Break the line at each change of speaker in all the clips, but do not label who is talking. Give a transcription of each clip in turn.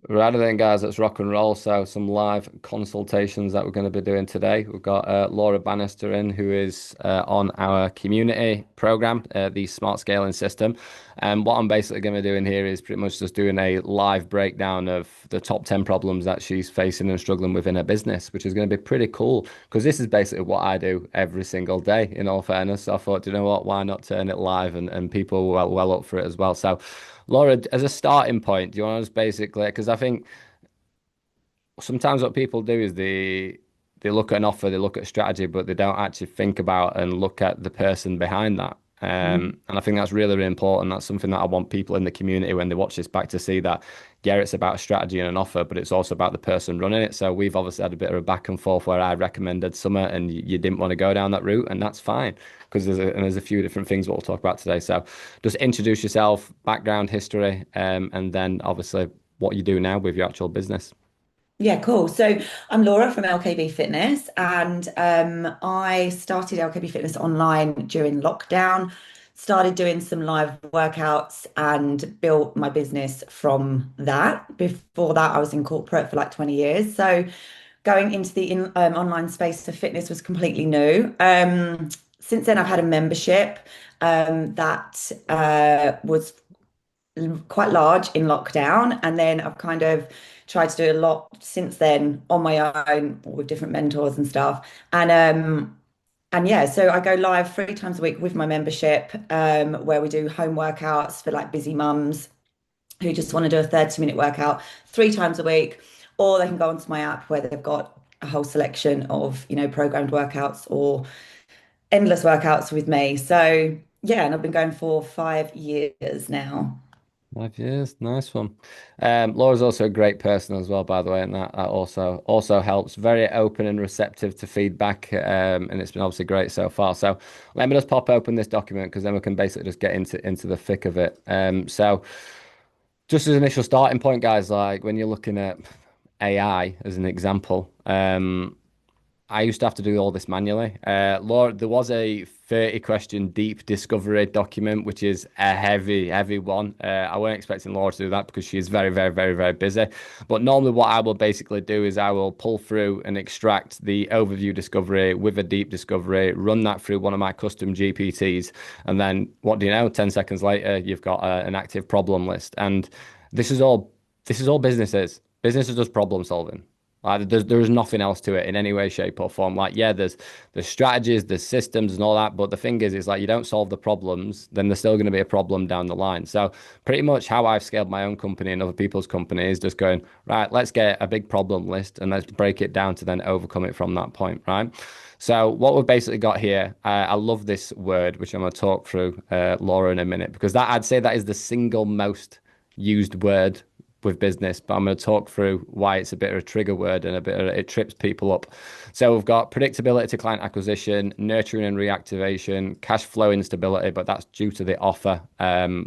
Rather than guys, let's rock and roll. So some live consultations that we're going to be doing today. We've got Laura Bannister in, who is on our community program, the Smart Scaling System. And what I'm basically going to be doing here is pretty much just doing a live breakdown of the top 10 problems that she's facing and struggling with in her business, which is going to be pretty cool because this is basically what I do every single day, in all fairness. So I thought, you know what, why not turn it live and people were well up for it as well. So Laura, as a starting point, do you want to just basically, because I think sometimes what people do is they look at an offer, they look at a strategy, but they don't actually think about and look at the person behind that. And I think that's really, really important. That's something that I want people in the community when they watch this back to see that, yeah, it's about a strategy and an offer, but it's also about the person running it. So we've obviously had a bit of a back and forth where I recommended Summer and you didn't want to go down that route, and that's fine because there's a few different things what we'll talk about today. So just introduce yourself, background, history, and then obviously what you do now with your actual business.
Yeah, cool. So I'm Laura from LKB Fitness, and I started LKB Fitness online during lockdown. Started doing some live workouts and built my business from that. Before that, I was in corporate for like 20 years. So going into the online space for fitness was completely new. Since then, I've had a membership that was quite large in lockdown, and then I've kind of tried to do a lot since then on my own with different mentors and stuff. And yeah, so I go live 3 times a week with my membership, where we do home workouts for like busy mums who just want to do a 30-minute workout 3 times a week, or they can go onto my app where they've got a whole selection of, programmed workouts or endless workouts with me. So yeah, and I've been going for 5 years now.
5 years, nice one. Laura's also a great person as well, by the way, and that also helps. Very open and receptive to feedback, and it's been obviously great so far. So let me just pop open this document because then we can basically just get into the thick of it. So just as an initial starting point, guys, like when you're looking at AI as an example, I used to have to do all this manually. Laura, there was a 30 question deep discovery document, which is a heavy, heavy one. I weren't expecting Laura to do that because she is very, very, very, very busy. But normally, what I will basically do is I will pull through and extract the overview discovery with a deep discovery, run that through one of my custom GPTs. And then, what do you know? 10 seconds later, you've got an active problem list. And this is all, this is all businesses. Business is just problem solving. Like there's nothing else to it in any way, shape, or form. Like, yeah, there's strategies, there's systems and all that, but the thing is, it's like you don't solve the problems, then there's still going to be a problem down the line. So pretty much how I've scaled my own company and other people's company is just going, right, let's get a big problem list and let's break it down to then overcome it from that point, right? So what we've basically got here, I love this word, which I'm going to talk through, Laura, in a minute, because that I'd say that is the single most used word with business, but I'm going to talk through why it's a bit of a trigger word and it trips people up. So we've got predictability to client acquisition, nurturing and reactivation, cash flow instability, but that's due to the offer,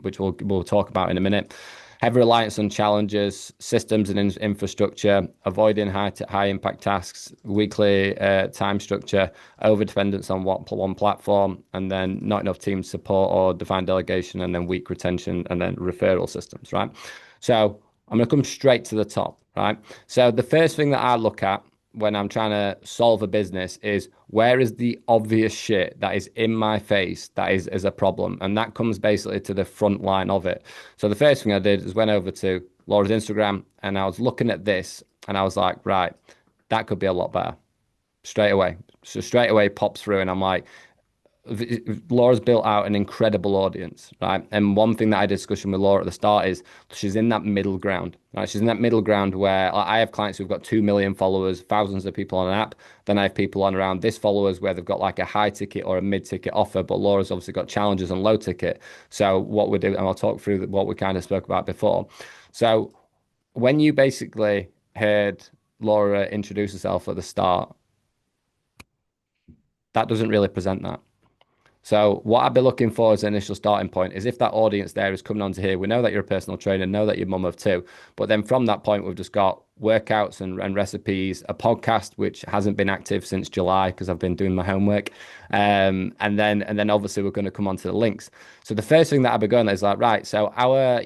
which we'll talk about in a minute. Heavy reliance on challenges, systems and infrastructure, avoiding high impact tasks, weekly time structure, over dependence on one platform, and then not enough team support or defined delegation, and then weak retention, and then referral systems, right? So I'm going to come straight to the top, right? So the first thing that I look at when I'm trying to solve a business is where is the obvious shit that is in my face that is a problem? And that comes basically to the front line of it. So the first thing I did is went over to Laura's Instagram and I was looking at this and I was like, right, that could be a lot better straight away. So straight away pops through and I'm like, Laura's built out an incredible audience, right? And one thing that I discussed with Laura at the start is she's in that middle ground, right? She's in that middle ground where like, I have clients who've got 2 million followers, thousands of people on an app. Then I have people on around this followers where they've got like a high ticket or a mid ticket offer, but Laura's obviously got challenges on low ticket. So what we do, and I'll talk through what we kind of spoke about before. So when you basically heard Laura introduce herself at the start, that doesn't really present that. So what I'd be looking for as an initial starting point is if that audience there is coming onto here, we know that you're a personal trainer, know that you're mum of two, but then from that point, we've just got workouts and recipes, a podcast which hasn't been active since July because I've been doing my homework, and then obviously we're going to come on to the links. So the first thing that I've been going is like, right, so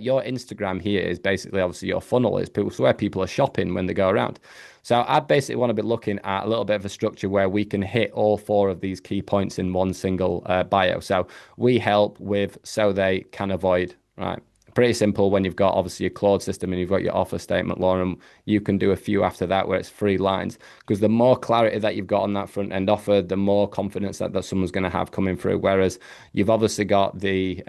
your Instagram here is basically obviously your funnel is people, so where people are shopping when they go around. So I basically want to be looking at a little bit of a structure where we can hit all four of these key points in one single bio. So we help with so they can avoid, right? Pretty simple when you've got obviously your Claude system and you've got your offer statement, Lauren. You can do a few after that where it's 3 lines because the more clarity that you've got on that front end offer, the more confidence that someone's going to have coming through. Whereas you've obviously got the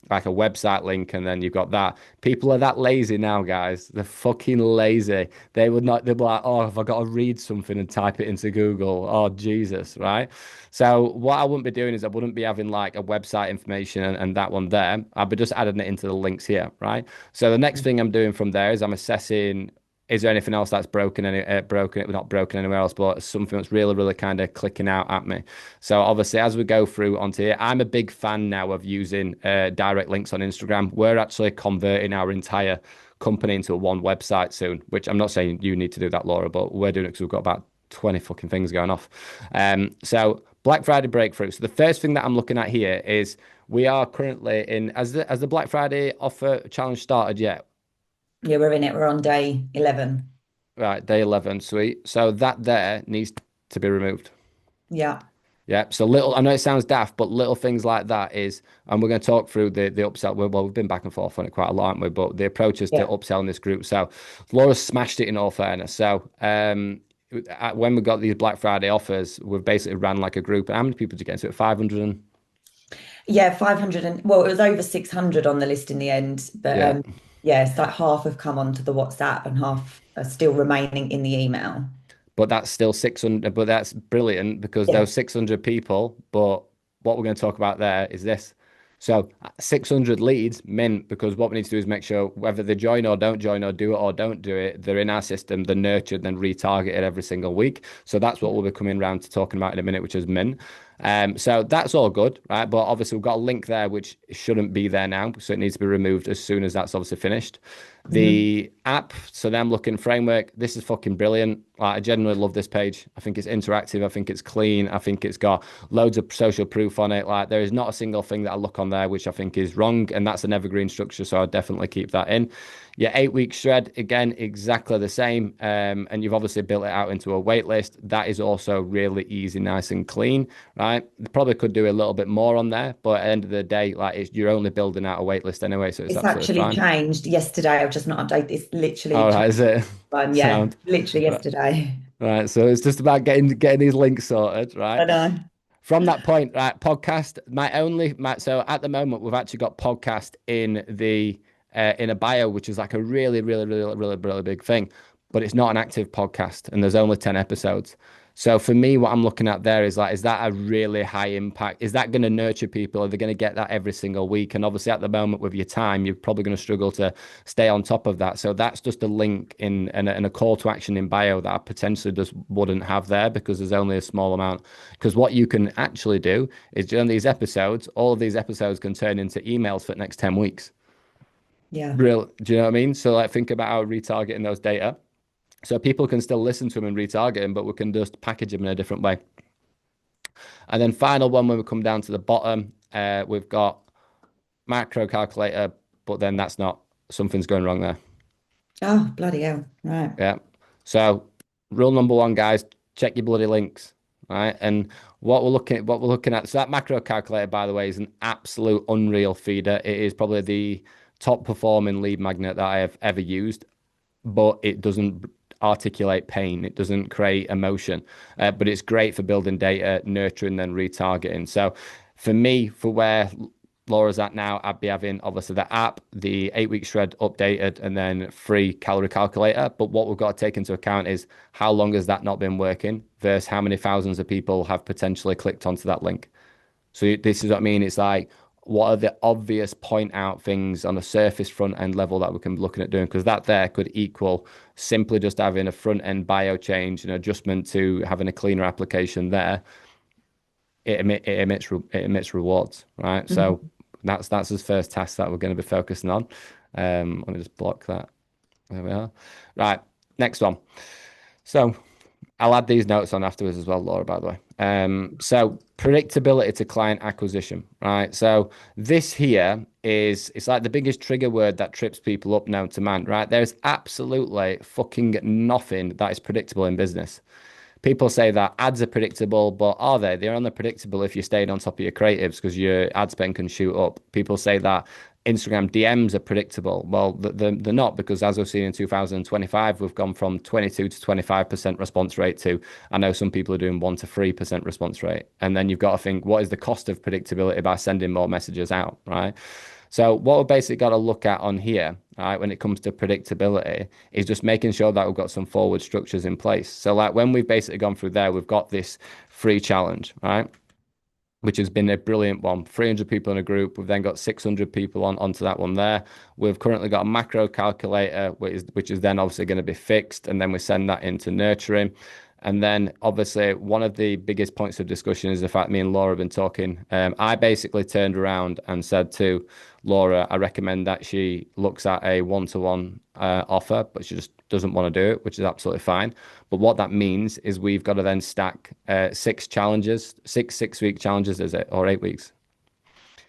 like a website link and then you've got that. People are that lazy now, guys. They're fucking lazy. They would not, they'd be like, oh, have I got to read something and type it into Google? Oh, Jesus, right? So what I wouldn't be doing is I wouldn't be having like a website information and that one there. I'd be just adding it into the links here, right? So the next thing I'm doing from there is I'm assessing is there anything else that's broken, not broken anywhere else, but something that's really, really kind of clicking out at me. So obviously, as we go through onto here, I'm a big fan now of using direct links on Instagram. We're actually converting our entire company into one website soon, which I'm not saying you need to do that, Laura, but we're doing it because we've got about 20 fucking things going off. So Black Friday breakthrough. So the first thing that I'm looking at here is we are currently in, as the Black Friday offer challenge started yet?
Yeah, we're in it. We're on day 11.
Right, day 11, sweet. So that there needs to be removed.
Yeah.
Yeah. So little, I know it sounds daft, but little things like that is, and we're going to talk through the upsell. Well, we've been back and forth on it quite a lot, haven't we? But the approach is to
Yeah.
upsell in this group. So Laura smashed it in all fairness. So when we got these Black Friday offers, we've basically ran like a group. And how many people did you get into it? 500 and
Yeah, 500 and well, it was over 600 on the list in the end, but
yeah.
yeah, it's like half have come onto the WhatsApp and half are still remaining in the email.
But that's still 600, but that's brilliant because
Yeah.
those 600 people, but what we're going to talk about there is this. So 600 leads mint because what we need to do is make sure whether they join or don't join or do it or don't do it, they're in our system, they're nurtured and retargeted every single week. So that's what we'll be coming around to talking about in a minute, which is mint. So that's all good, right? But obviously we've got a link there which shouldn't be there now, so it needs to be removed as soon as that's obviously finished.
Mhm.
The app, so them looking framework, this is fucking brilliant. Like, I genuinely love this page. I think it's interactive. I think it's clean. I think it's got loads of social proof on it. Like there is not a single thing that I look on there which I think is wrong, and that's an evergreen structure. So I'd definitely keep that in. Your 8 week shred, again, exactly the same. And you've obviously built it out into a wait list. That is also really easy, nice and clean, right? They probably could do a little bit more on there, but at the end of the day, like you're only building out a wait list anyway, so it's
It's
absolutely
actually
fine.
changed yesterday. I've just not updated. It's literally
All right,
changed
is it
one. Yeah,
sound?
literally
Right,
yesterday.
right. So it's just about getting these links sorted,
I
right?
know.
From that point, right, podcast. So at the moment we've actually got podcast in a bio, which is like a really, really, really, really, really big thing, but it's not an active podcast, and there's only 10 episodes. So for me, what I'm looking at there is like, is that a really high impact? Is that going to nurture people? Are they going to get that every single week? And obviously, at the moment with your time, you're probably going to struggle to stay on top of that. So that's just a link in a call to action in bio that I potentially just wouldn't have there because there's only a small amount. Because what you can actually do is during these episodes, all of these episodes can turn into emails for the next 10 weeks.
Yeah.
Real, do you know what I mean? So like think about how retargeting those data. So people can still listen to them and retarget them, but we can just package them in a different way. And then final one, when we come down to the bottom, we've got macro calculator, but then that's not, something's going wrong there.
Oh, bloody hell. Right.
Yeah. So rule number one, guys, check your bloody links. Right. And what we're looking at, so that macro calculator, by the way, is an absolute unreal feeder. It is probably the top performing lead magnet that I have ever used, but it doesn't articulate pain. It doesn't create emotion, but it's great for building data, nurturing, then retargeting. So for me, for where Laura's at now, I'd be having obviously the app, the 8 week shred updated, and then free calorie calculator. But what we've got to take into account is how long has that not been working versus how many thousands of people have potentially clicked onto that link. So this is what I mean. It's like, what are the obvious point out things on the surface front end level that we can be looking at doing? Because that there could equal simply just having a front end bio change, an adjustment to having a cleaner application there. It emits rewards, right? So
Mhm.
that's his first task that we're going to be focusing on. Let me just block that. There we are. Right. Next one. So I'll add these notes on afterwards as well, Laura, by the way. So predictability to client acquisition, right? So this here is it's like the biggest trigger word that trips people up known to man, right? There's absolutely fucking nothing that is predictable in business. People say that ads are predictable, but are they? They're only predictable if you stayed on top of your creatives because your ad spend can shoot up. People say that Instagram DMs are predictable. Well, they're not because as we've seen in 2025, we've gone from 22 to 25% response rate to, I know some people are doing 1 to 3% response rate. And then you've got to think, what is the cost of predictability by sending more messages out, right? So what we've basically got to look at on here, right, when it comes to predictability, is just making sure that we've got some forward structures in place. So like when we've basically gone through there, we've got this free challenge, right? Which has been a brilliant one. 300 people in a group. We've then got 600 people onto that one there. We've currently got a macro calculator, which is then obviously going to be fixed, and then we send that into nurturing. And then obviously one of the biggest points of discussion is the fact me and Laura have been talking. I basically turned around and said to Laura, I recommend that she looks at a one-to-one offer, but she just doesn't want to do it, which is absolutely fine. But what that means is we've got to then stack six challenges, six-week challenges, is it, or 8 weeks?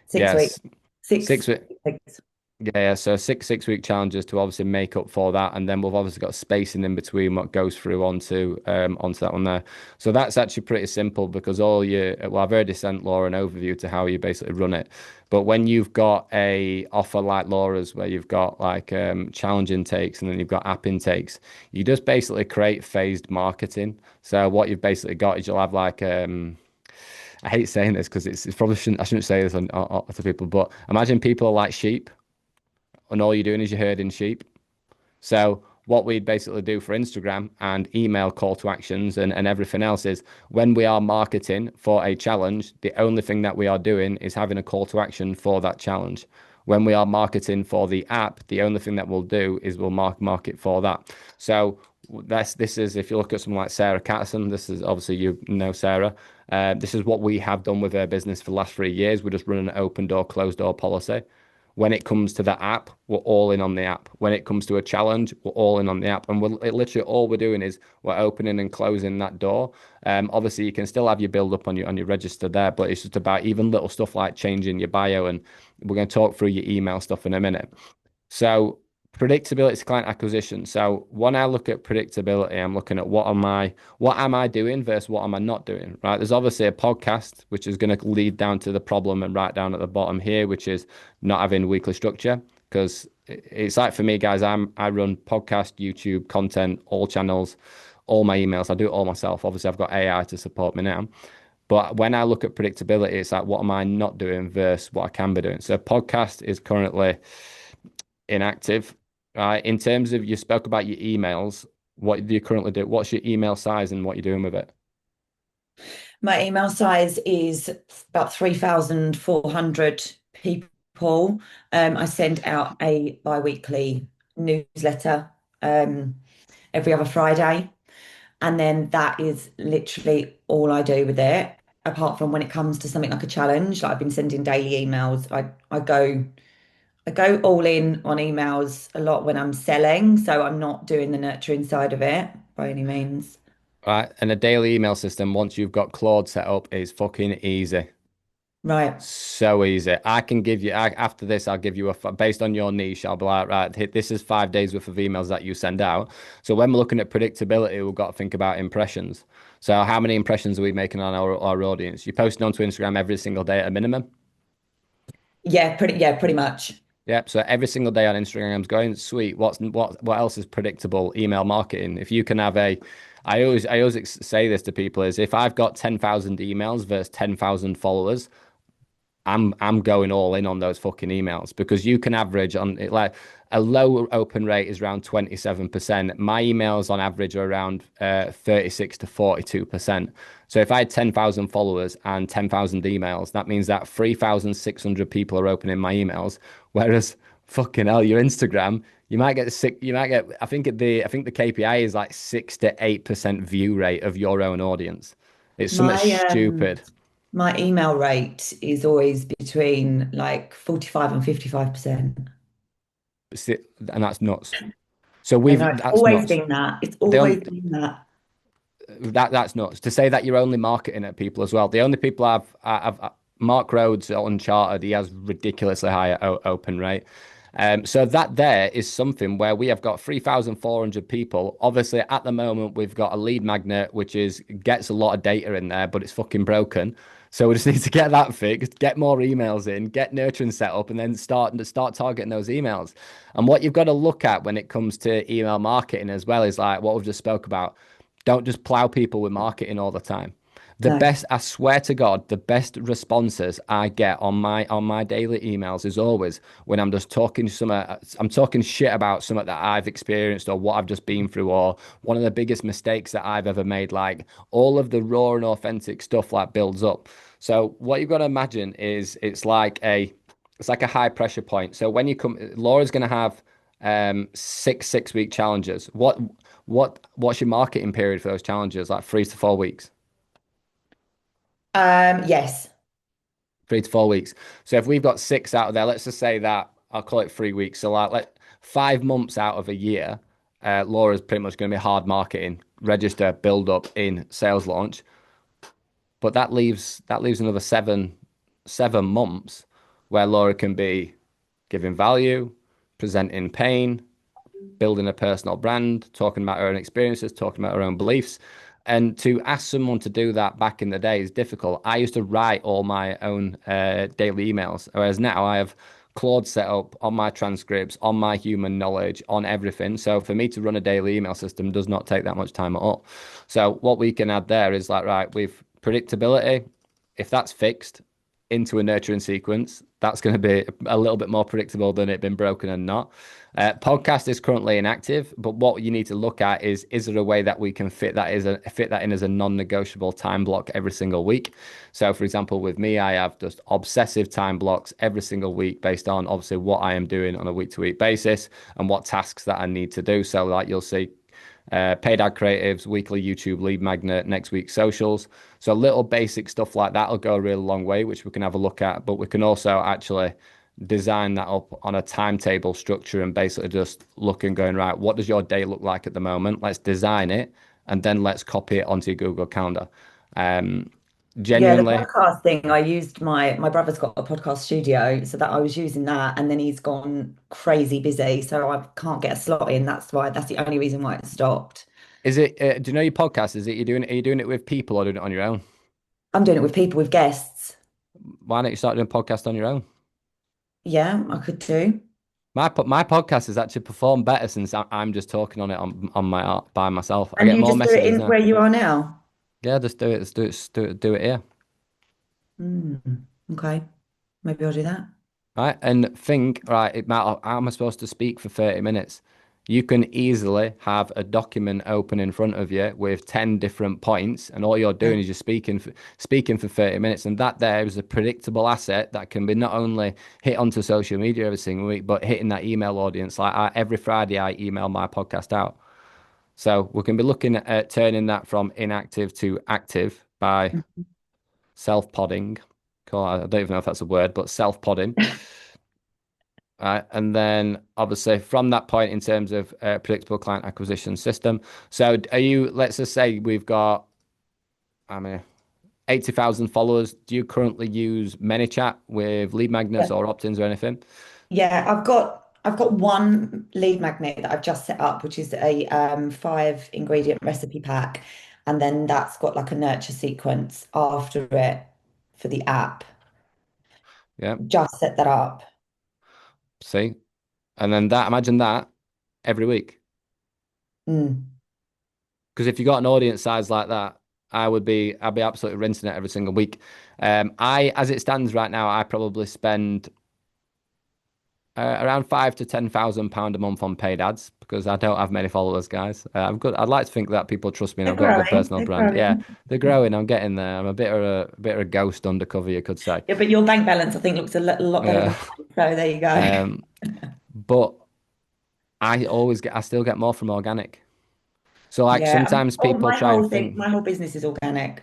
6 weeks.
Yes,
Six
6 weeks.
weeks.
Yeah, so six-week challenges to obviously make up for that, and then we've obviously got spacing in between what goes through onto that one there. So that's actually pretty simple because all you well, I've already sent Laura an overview to how you basically run it. But when you've got a offer like Laura's, where you've got like challenge intakes and then you've got app intakes, you just basically create phased marketing. So what you've basically got is you'll have like I hate saying this because it's probably shouldn't I shouldn't say this to people, but imagine people are like sheep and all you're doing is you're herding sheep. So what we'd basically do for Instagram and email call to actions and everything else is when we are marketing for a challenge, the only thing that we are doing is having a call to action for that challenge. When we are marketing for the app, the only thing that we'll do is we'll market for that. So this is if you look at someone like Sarah Catterson, this is obviously you know Sarah. This is what we have done with her business for the last 3 years. We're just running an open door, closed door policy. When it comes to the app, we're all in on the app. When it comes to a challenge, we're all in on the app. And literally all we're doing is we're opening and closing that door. Obviously, you can still have your build up on your register there, but it's just about even little stuff like changing your bio. And we're going to talk through your email stuff in a minute. So predictability to client acquisition. So when I look at predictability, I'm looking at what am I doing versus what am I not doing, right? There's obviously a podcast, which is going to lead down to the problem and right down at the bottom here, which is not having weekly structure. Because it's like for me, guys, I run podcast, YouTube, content, all channels, all my emails. I do it all myself. Obviously, I've got AI to support me now. But when I look at predictability, it's like, what am I not doing versus what I can be doing? So podcast is currently inactive. In terms of you spoke about your emails, what do you currently do? What's your email size and what you're doing with it?
My email size is about 3,400 people. I send out a bi-weekly newsletter every other Friday. And then that is literally all I do with it. Apart from when it comes to something like a challenge, like I've been sending daily emails. I go all in on emails a lot when I'm selling, so I'm not doing the nurturing side of it by any means.
Right. And a daily email system, once you've got Claude set up, is fucking easy.
Right.
So easy. I can give you, after this, I'll give you based on your niche, I'll be like, right, this is 5 days worth of emails that you send out. So when we're looking at predictability, we've got to think about impressions. So how many impressions are we making on our audience? You're posting onto Instagram every single day at a minimum.
Yeah, pretty much.
Yep. So every single day on Instagram's going, sweet. What else is predictable? Email marketing. If you can have I always say this to people is if I've got 10,000 emails versus 10,000 followers, I'm going all in on those fucking emails because you can average on it like a low open rate is around 27%. My emails on average are around 36 to 42%. So if I had 10,000 followers and 10,000 emails, that means that 3,600 people are opening my emails. Whereas fucking hell, your Instagram, I think the KPI is like 6 to 8% view rate of your own audience. It's something
My
stupid.
my email rate is always between like 45 and 55%.
And that's nuts. So
I
we've
know it's
that's
always
nuts.
been that. It's
The
always
only,
been that.
that's nuts to say that you're only marketing at people as well. The only people I've Mark Rhodes at Uncharted, he has ridiculously high open rate. So that there is something where we have got 3,400 people. Obviously, at the moment, we've got a lead magnet, which is gets a lot of data in there, but it's fucking broken. So we just need to get that fixed, get more emails in, get nurturing set up, and then start targeting those emails. And what you've got to look at when it comes to email marketing as well is like what we've just spoke about. Don't just plow people with marketing all the time. The
No.
best, I swear to God, the best responses I get on my daily emails is always when I'm just talking some, I'm talking shit about something that I've experienced or what I've just been through or one of the biggest mistakes that I've ever made. Like all of the raw and authentic stuff like builds up. So what you've got to imagine is it's like a high pressure point. So when you come, Laura's going to have six week challenges. What's your marketing period for those challenges? Like 3 to 4 weeks.
Yes.
3 to 4 weeks. So if we've got six out of there, let's just say that I'll call it 3 weeks. So like let 5 months out of a year, Laura's pretty much going to be hard marketing, register, build up in sales launch. But that leaves another seven months where Laura can be giving value, presenting pain, building a personal brand, talking about her own experiences, talking about her own beliefs. And to ask someone to do that back in the day is difficult. I used to write all my own daily emails, whereas now I have Claude set up on my transcripts, on my human knowledge, on everything. So for me to run a daily email system does not take that much time at all. So what we can add there is like, right, with predictability, if that's fixed into a nurturing sequence, that's going to be a little bit more predictable than it been broken and not. Podcast is currently inactive, but what you need to look at is there a way that we can fit that in as a non-negotiable time block every single week? So, for example, with me, I have just obsessive time blocks every single week based on obviously what I am doing on a week-to-week basis and what tasks that I need to do. So, like you'll see paid ad creatives, weekly YouTube lead magnet, next week socials. So little basic stuff like that will go a really long way, which we can have a look at. But we can also actually design that up on a timetable structure and basically just look and going, right, what does your day look like at the moment? Let's design it and then let's copy it onto your Google Calendar. Um,
Yeah, the
Genuinely,
podcast thing, I used my brother's got a podcast studio, so that I was using that, and then he's gone crazy busy, so I can't get a slot in. That's the only reason why it stopped.
is it? Do you know your podcast? Is it you doing? Are you doing it with people or doing it on your own?
I'm doing it with people, with guests.
Why don't you start doing a podcast on your own?
Yeah, I could do.
My podcast has actually performed better since I'm just talking on it on my by myself. I
And
get
you
more
just do it
messages
in
now.
where you are now.
Yeah, just do it. Just do it here.
Mm, okay, maybe I'll do that.
Right. And think, right, how am I supposed to speak for 30 minutes? You can easily have a document open in front of you with 10 different points, and all you're
Yeah.
doing is just speaking for 30 minutes. And that there is a predictable asset that can be not only hit onto social media every single week, but hitting that email audience. Like every Friday, I email my podcast out. So we can be looking at turning that from inactive to active by self-podding. Cool. I don't even know if that's a word, but self-podding. Right. And then obviously from that point in terms of predictable client acquisition system. So are you, let's just say we've got, I mean, 80,000 followers. Do you currently use ManyChat with lead magnets
Yeah.
or opt-ins or anything?
Yeah, I've got one lead magnet that I've just set up, which is a 5 ingredient recipe pack, and then that's got like a nurture sequence after it for the app.
Yeah.
Just set that up.
See? And then that, imagine that every week.
Mm.
Because if you got an audience size like that, I'd be absolutely rinsing it every single week. As it stands right now, I probably spend around £5,000 to £10,000 a month on paid ads because I don't have many followers, guys. I've got. I'd like to think that people trust me and
They're
I've got a good
growing.
personal
They're
brand. Yeah,
growing.
they're growing. I'm getting there. I'm a bit of a ghost undercover, you could say.
Yeah, but your bank balance, I think, looks a lot better than
Yeah.
mine. So there you go.
But I still get more from organic. So like
Yeah, I mean,
sometimes people
my
try and
whole thing,
think.
my whole business is organic.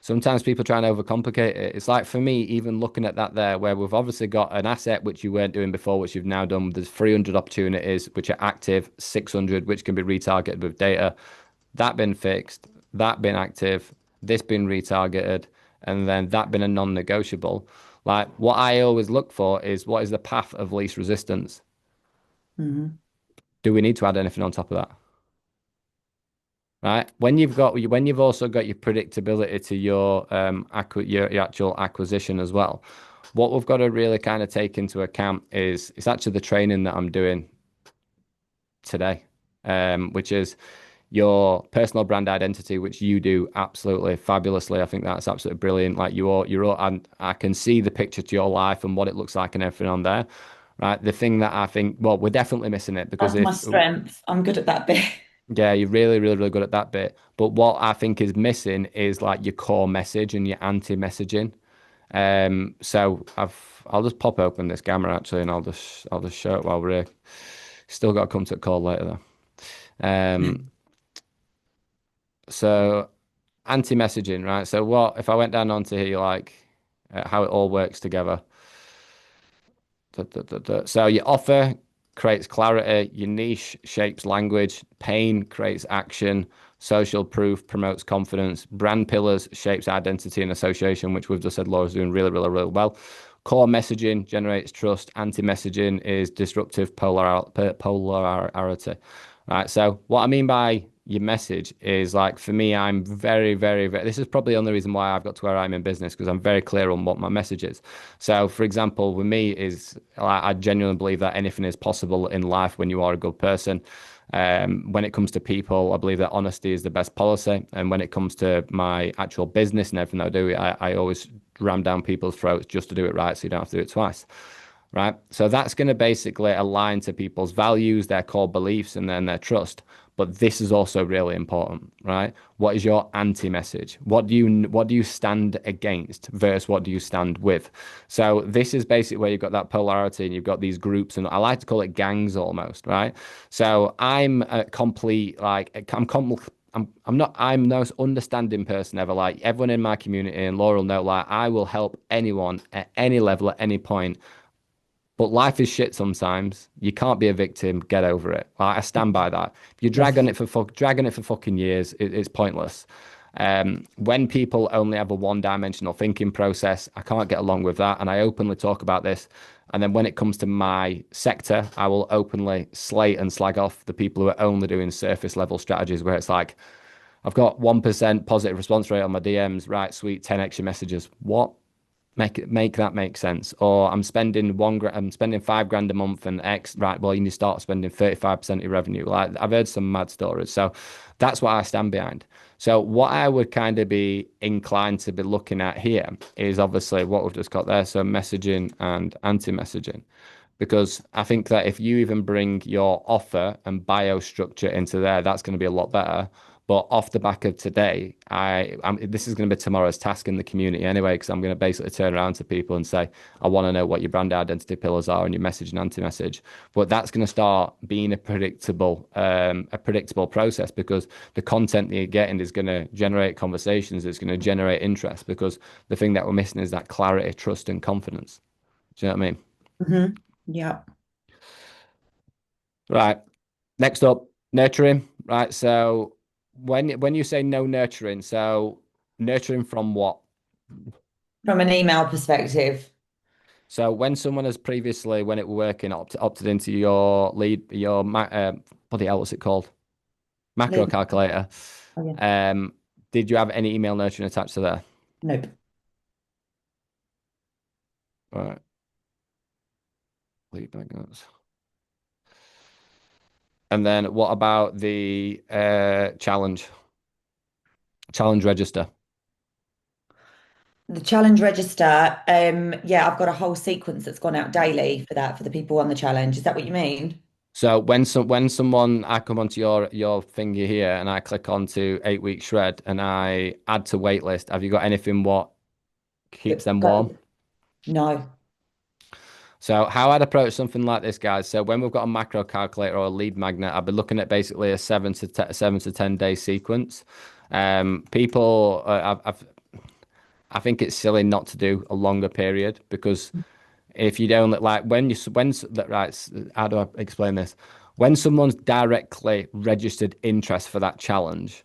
sometimes people try and overcomplicate it. It's like for me, even looking at that there, where we've obviously got an asset which you weren't doing before, which you've now done. There's 300 opportunities which are active, 600 which can be retargeted with data. That been fixed, that been active, this been retargeted, and then that been a non-negotiable. Like what I always look for is what is the path of least resistance?
Hmm.
Do we need to add anything on top of that? Right. When you've also got your predictability to your your actual acquisition as well, what we've got to really kind of take into account is it's actually the training that I'm doing today, which is your personal brand identity, which you do absolutely fabulously. I think that's absolutely brilliant. Like and I can see the picture to your life and what it looks like and everything on there. Right. The thing that I think, well, we're definitely missing it because
That's my
if
strength. I'm good at that bit.
yeah, you're really, really, really good at that bit. But what I think is missing is like your core message and your anti-messaging. I'll just pop open this camera actually, and I'll just show it while we're here. Still got to come to a call later though. So anti-messaging, right? So what if I went down onto here like how it all works together? So your offer creates clarity, your niche shapes language, pain creates action, social proof promotes confidence, brand pillars shapes identity and association, which we've just said Laura's doing really, really, really well. Core messaging generates trust. Anti-messaging is disruptive polarity. Right. So what I mean by your message is like for me, I'm very, very, very. This is probably the only reason why I've got to where I'm in business because I'm very clear on what my message is. So, for example, with me is I genuinely believe that anything is possible in life when you are a good person. When it comes to people, I believe that honesty is the best policy. And when it comes to my actual business and everything that I do, I always ram down people's throats just to do it right so you don't have to do it twice. Right. So that's going to basically align to people's values, their core beliefs, and then their trust. But this is also really important, right? What is your anti-message? What do you stand against versus what do you stand with? So this is basically where you've got that polarity and you've got these groups, and I like to call it gangs almost, right? So I'm a complete like I'm the most understanding person ever. Like everyone in my community and Laurel know, like I will help anyone at any level at any point, but life is shit sometimes. You can't be a victim. Get over it. Like, I stand by that. If you
Yes.
dragging it for fucking years, it's pointless. When people only have a one-dimensional thinking process, I can't get along with that, and I openly talk about this. And then when it comes to my sector, I will openly slate and slag off the people who are only doing surface level strategies, where it's like, I've got 1% positive response rate on my DMs. Right, sweet, 10 extra messages. What? Make that make sense. Or I'm spending 5 grand a month and X, right? Well, you need to start spending 35% of your revenue. Like I've heard some mad stories. So that's what I stand behind. So what I would kind of be inclined to be looking at here is obviously what we've just got there. So messaging and anti-messaging. Because I think that if you even bring your offer and bio structure into there, that's going to be a lot better. But off the back of today, this is going to be tomorrow's task in the community anyway, because I'm going to basically turn around to people and say, I want to know what your brand identity pillars are and your message and anti-message. But that's going to start being a predictable process because the content that you're getting is going to generate conversations. It's going to generate interest because the thing that we're missing is that clarity, trust, and confidence. Do you know what I mean?
Hmm. Yeah.
Right. Next up, nurturing. Right. So when you say no nurturing, so nurturing from what?
From an email perspective,
So when someone has previously, when it were working, opted into your lead, bloody hell, what's it called? Macro
leave.
calculator.
Oh, yeah.
Um, did you have any email nurturing attached to there?
Nope.
Right. Lead magnets. And then what about the challenge register?
The challenge register, yeah, I've got a whole sequence that's gone out daily for that, for the people on the challenge. Is that what you mean?
So when someone I come onto your thingy here and I click onto 8 week shred and I add to waitlist, have you got anything what keeps
That
them warm?
go. No.
So how I'd approach something like this, guys. So when we've got a macro calculator or a lead magnet, I'd be looking at basically a 7 to 10 day sequence. People, I think it's silly not to do a longer period because if you don't like when that right, how do I explain this? When someone's directly registered interest for that challenge,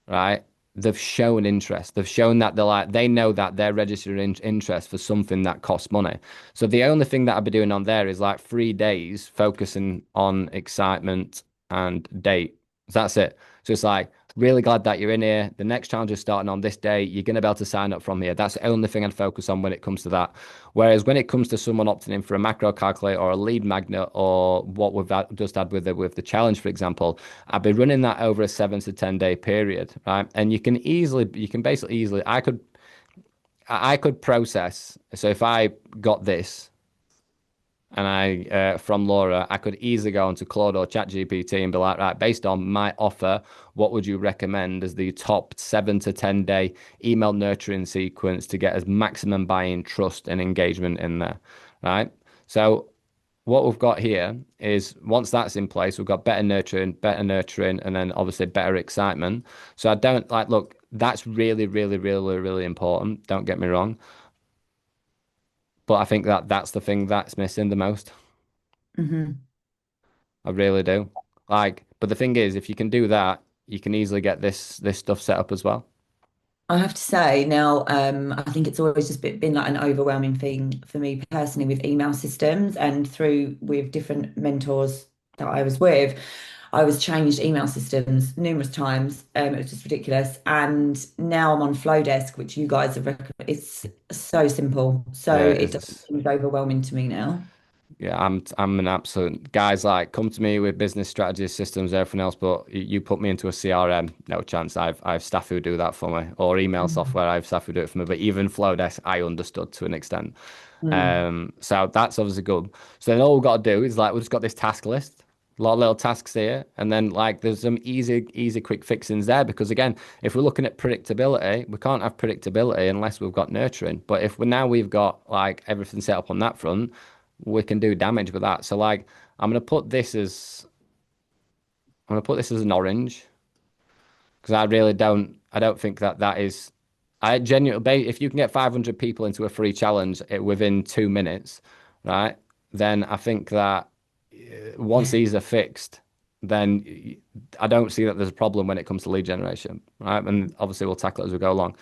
right? They've shown interest. They've shown that they know that they're registered interest for something that costs money. So the only thing that I'd be doing on there is like 3 days focusing on excitement and date. That's it. So it's like really glad that you're in here. The next challenge is starting on this day. You're going to be able to sign up from here. That's the only thing I'd focus on when it comes to that. Whereas when it comes to someone opting in for a macro calculator or a lead magnet or what just had with the challenge, for example, I'd be running that over a 7 to 10 day period, right? And you can basically easily, I could process. So if I got this and from Laura, I could easily go onto Claude or ChatGPT and be like, right, based on my offer, what would you recommend as the top 7 to 10 day email nurturing sequence to get as maximum buy-in, trust, and engagement in there, right? So what we've got here is once that's in place, we've got better nurturing, and then obviously better excitement. So I don't like, look, that's really, really, really, really important. Don't get me wrong. But I think that that's the thing that's missing the most.
Hmm.
I really do. Like, but the thing is, if you can do that, you can easily get this stuff set up as well.
I have to say now, I think it's always just been like an overwhelming thing for me personally with email systems and through with different mentors that I was with. I was changed email systems numerous times. It was just ridiculous. And now I'm on Flowdesk, which you guys have recommended. It's so simple. So
Yeah,
it doesn't
it's
seem overwhelming to me now.
yeah, I'm an absolute guys like come to me with business strategies, systems, everything else, but you put me into a CRM, no chance. I've staff who do that for me, or email
Mhm.
software, I've staff who do it for me. But even Flowdesk, I understood to an extent.
Mm.
So that's obviously good. So then all we've got to do is like we've just got this task list, a lot of little tasks here, and then like there's some easy, quick fixings there. Because again, if we're looking at predictability, we can't have predictability unless we've got nurturing. But if we've got like everything set up on that front, we can do damage with that. So like I'm gonna put this as an orange because I don't think that that is I genuinely if you can get 500 people into a free challenge within 2 minutes, right? Then I think that once these are fixed, then I don't see that there's a problem when it comes to lead generation, right? And obviously we'll tackle it as we go along.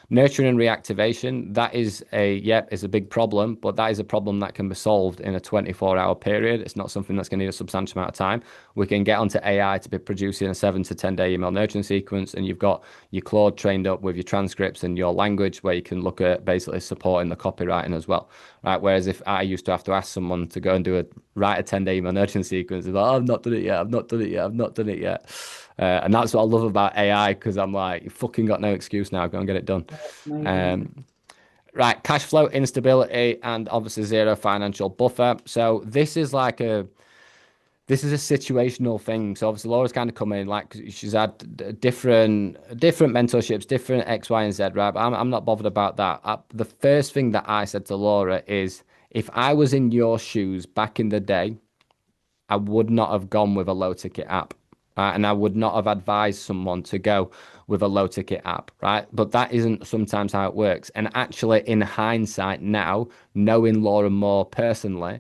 Nurturing and reactivation, that is is a big problem, but that is a problem that can be solved in a 24-hour period. It's not something that's going to need a substantial amount of time. We can get onto AI to be producing a 7 to 10 day email nurturing sequence, and you've got your Claude trained up with your transcripts and your language where you can look at basically supporting the copywriting as well, right? Whereas if I used to have to ask someone to go and write a 10 day email nurturing sequence, it's like, oh, I've not done it yet, I've not done it yet, I've not done it yet. And that's what I love about AI because I'm like, you fucking got no excuse now. Go and get it done.
Amazing.
Um, right, cash flow instability and obviously zero financial buffer. So this is a situational thing. So obviously Laura's kind of come in like she's had different mentorships, different X, Y, and Z. Right, but I'm not bothered about that. The first thing that I said to Laura is, if I was in your shoes back in the day, I would not have gone with a low ticket app. Right? And I would not have advised someone to go with a low ticket app, right? But that isn't sometimes how it works. And actually, in hindsight, now knowing Laura more personally,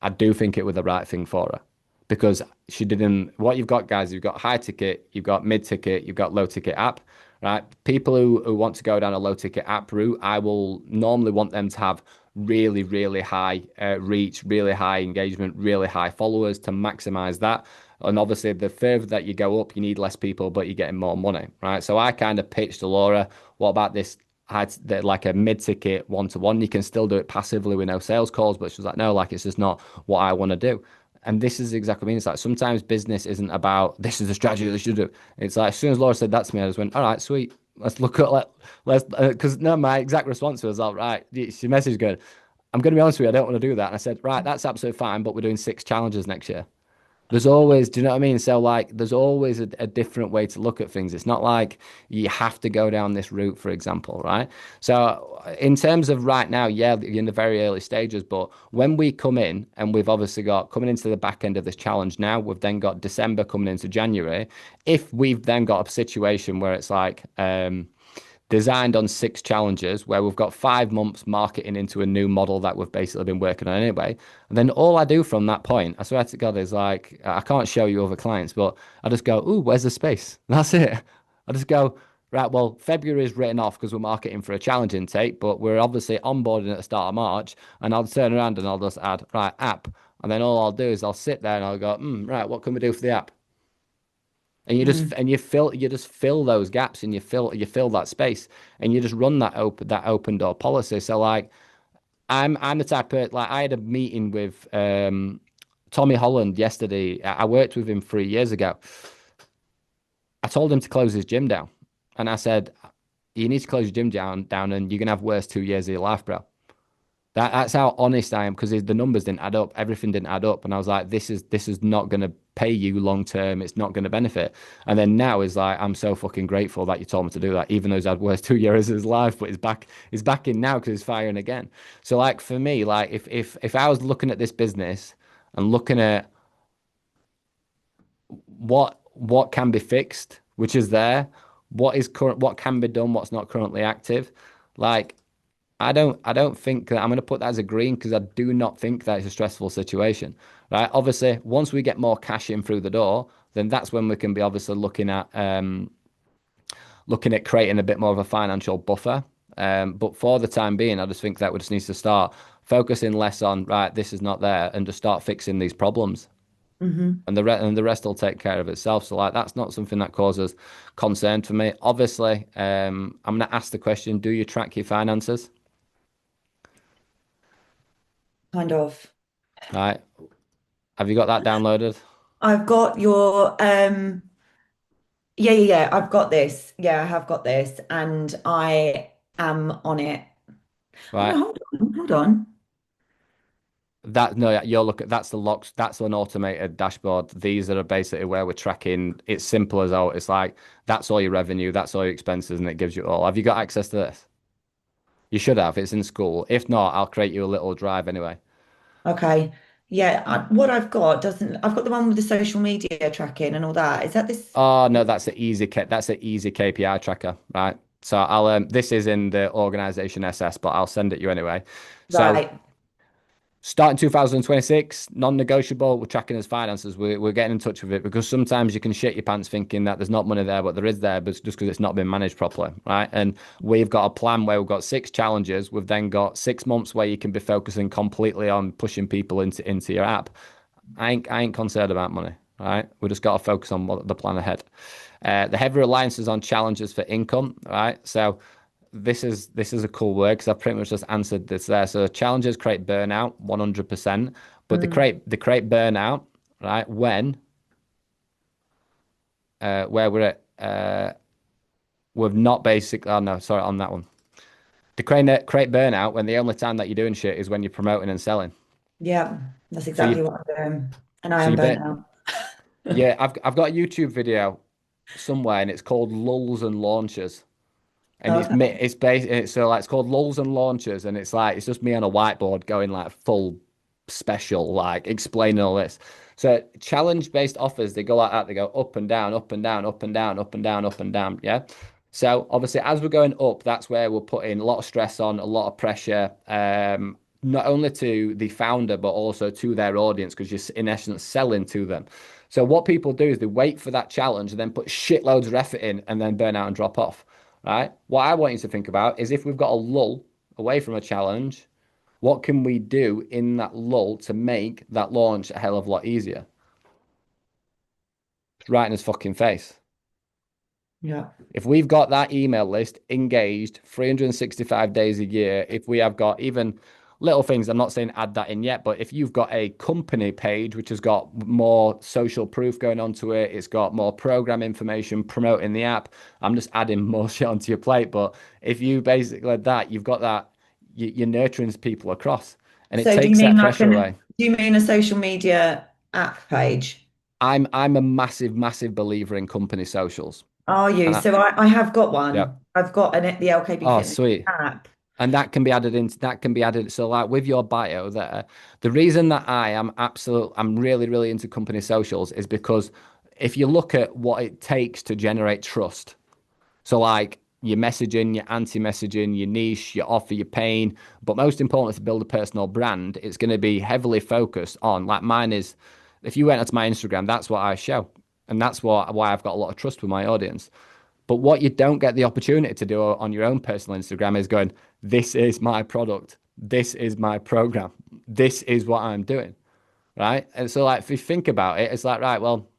I do think it was the right thing for her because she didn't. What you've got, guys, you've got high ticket, you've got mid ticket, you've got low ticket app, right? People who want to go down a low ticket app route, I will normally want them to have really, really high reach, really high engagement, really high followers to maximize that. And obviously, the further that you go up, you need less people, but you're getting more money, right? So I kind of pitched to Laura, what about this? Like a mid-ticket one-to-one. You can still do it passively with no sales calls, but she was like, no, like it's just not what I want to do. And this is exactly what I mean. It's like sometimes business isn't about this is the strategy they should do. It's like as soon as Laura said that to me, I just went, all right, sweet. Let's look at let's because no, my exact response was all right. She messaged good. I'm going to be honest with you, I don't want to do that. And I said, right, that's absolutely fine, but we're doing 6 challenges next year. There's always, do you know what I mean? So like, there's always a different way to look at things. It's not like you have to go down this route, for example, right? So in terms of right now, yeah, you're in the very early stages, but when we come in and we've obviously got coming into the back end of this challenge now, we've then got December coming into January. If we've then got a situation where it's like, designed on 6 challenges where we've got 5 months marketing into a new model that we've basically been working on anyway. And then all I do from that point, I swear to God, is like, I can't show you other clients, but I just go, ooh, where's the space? That's it. I just go, right, well, February is written off because we're marketing for a challenge intake, but we're obviously onboarding at the start of March. And I'll turn around and I'll just add, right, app. And then all I'll do is I'll sit there and I'll go, right, what can we do for the app? And
Mm,
you just fill those gaps and you fill that space and you just run that open door policy. So like I'm the type of like I had a meeting with Tommy Holland yesterday. I worked with him 3 years ago. I told him to close his gym down. And I said, you need to close your gym down and you're gonna have worst 2 years of your life, bro. That's how honest I am because the numbers didn't add up. Everything didn't add up, and I was like, "This is not going to pay you long term. It's not going to benefit." And then now is like, I'm so fucking grateful that you told me to do that, even though he's had worst 2 years of his life, but he's back in now because he's firing again. So like for me, like if I was looking at this business and looking at what can be fixed, which is there, what can be done, what's not currently active, like. I don't think that I'm going to put that as a green because I do not think that it's a stressful situation, right? Obviously, once we get more cash in through the door, then that's when we can be obviously looking at creating a bit more of a financial buffer. But for the time being, I just think that we just need to start focusing less on right, this is not there, and just start fixing these problems,
hmm.
and the rest will take care of itself. So like that's not something that causes concern for me. Obviously, I'm going to ask the question: do you track your finances?
Kind of.
Right? Have you got that downloaded?
I've got your yeah, yeah, yeah. I've got this. Yeah, I have got this, and I am on it. Oh
Right.
no, hold on, hold on.
That no, yeah, you'll look at that's the locks. That's an automated dashboard. These are basically where we're tracking. It's simple as out. It's like that's all your revenue, that's all your expenses, and it gives you all. Have you got access to this? You should have. It's in school. If not, I'll create you a little drive anyway.
Okay. Yeah, what I've got doesn't. I've got the one with the social media tracking and all that. Is that this?
Oh no, that's an easy KPI tracker, right? So I'll this is in the organization SS, but I'll send it you anyway. So
Right.
starting 2026, non-negotiable. We're tracking his finances. We're getting in touch with it because sometimes you can shit your pants thinking that there's not money there, but there is there, but it's just because it's not been managed properly, right? And we've got a plan where we've got 6 challenges. We've then got 6 months where you can be focusing completely on pushing people into your app. I ain't concerned about money, right? We just got to focus on the plan ahead. The heavy reliance is on challenges for income, right? So this is a cool word because I've pretty much just answered this there. So challenges create burnout 100%, but they
Mm,
create burnout, right? When where we're at we've not basically oh no, sorry, on that one. They create burnout when the only time that you're doing shit is when you're promoting and selling.
yeah, that's
So
exactly
you
what I'm doing, and I
so
am
you
burnt
bet
out.
yeah, I've got a YouTube video somewhere and it's called lulls and launches. And it's
Okay.
me, it's based, so like it's called lulls and launches, and it's like it's just me on a whiteboard going like full special, like explaining all this. So challenge based offers, they go like that. They go up and down, up and down, up and down, up and down, up and down. Yeah. So obviously, as we're going up, that's where we're putting a lot of stress on, a lot of pressure, not only to the founder but also to their audience because you're in essence selling to them. So what people do is they wait for that challenge and then put shitloads of effort in and then burn out and drop off. Right? What I want you to think about is if we've got a lull away from a challenge, what can we do in that lull to make that launch a hell of a lot easier? It's right in his fucking face.
Yeah.
If we've got that email list engaged 365 days a year, if we have got even little things, I'm not saying add that in yet, but if you've got a company page which has got more social proof going onto it, it's got more program information promoting the app. I'm just adding more shit onto your plate. But if you basically like that, you've got that, you're nurturing people across and it
So do you
takes that
mean like
pressure
an
away.
do you mean a social media app page?
I'm a massive, massive believer in company socials.
Are you?
And
So I have got
yeah.
one. I've got the LKB
Oh,
Fitness
sweet.
app.
And that can be added. So like with your bio there, the reason that I'm really, really into company socials is because if you look at what it takes to generate trust. So like your messaging, your anti-messaging, your niche, your offer, your pain. But most importantly, to build a personal brand, it's going to be heavily focused on, like mine is, if you went onto my Instagram, that's what I show. And that's why I've got a lot of trust with my audience. But what you don't get the opportunity to do on your own personal Instagram is going, this is my product. This is my program. This is what I'm doing. Right. And so, like, if you think about it, it's like, right, well,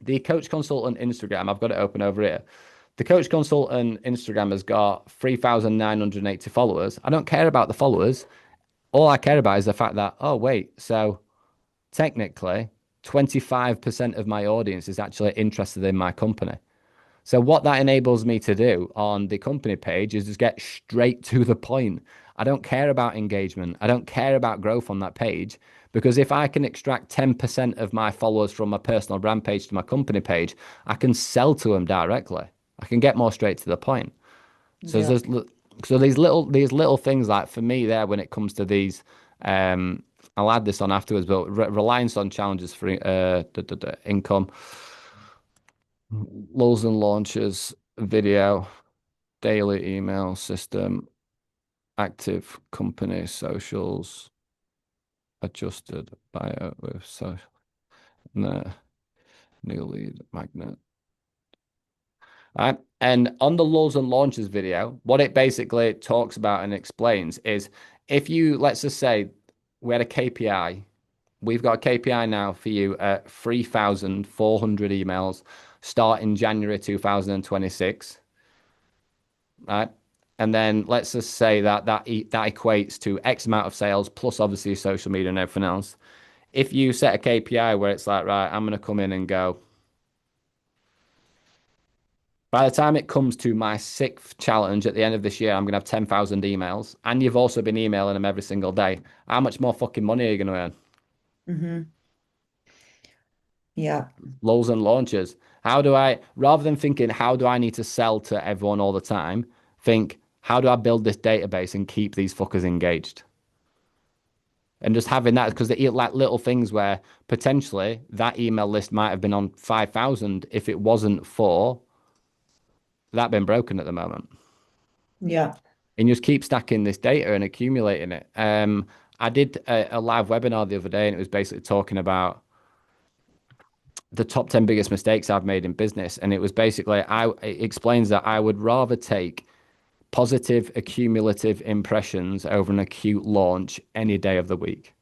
the coach consultant Instagram, I've got it open over here. The coach consultant Instagram has got 3,980 followers. I don't care about the followers. All I care about is the fact that, oh, wait, so technically 25% of my audience is actually interested in my company. So what that enables me to do on the company page is just get straight to the point. I don't care about engagement. I don't care about growth on that page because if I can extract 10% of my followers from my personal brand page to my company page, I can sell to them directly. I can get more straight to the point. So
Yeah.
there's so these little things like for me there when it comes to these I'll add this on afterwards, but reliance on challenges for income, lulls and launches, video, daily email system, active company socials, adjusted bio with so no, new lead magnet. Right. And on the lulls and launches video, what it basically talks about and explains is if you, let's just say we had a KPI, we've got a KPI now for you at 3,400 emails starting January 2026. Right? And then let's just say that equates to X amount of sales plus obviously social media and everything else. If you set a KPI where it's like, right, I'm going to come in and go, by the time it comes to my sixth challenge at the end of this year, I'm going to have 10,000 emails. And you've also been emailing them every single day. How much more fucking money are you going to earn?
Hmm. Yeah.
Lulls and launches. Rather than thinking, how do I need to sell to everyone all the time, think, how do I build this database and keep these fuckers engaged? And just having that because they eat like little things where potentially that email list might have been on 5,000 if it wasn't for that being broken at the moment.
Yeah.
And you just keep stacking this data and accumulating it. I did a live webinar the other day and it was basically talking about the top 10 biggest mistakes I've made in business. And it was basically, it explains that I would rather take positive accumulative impressions over an acute launch any day of the week.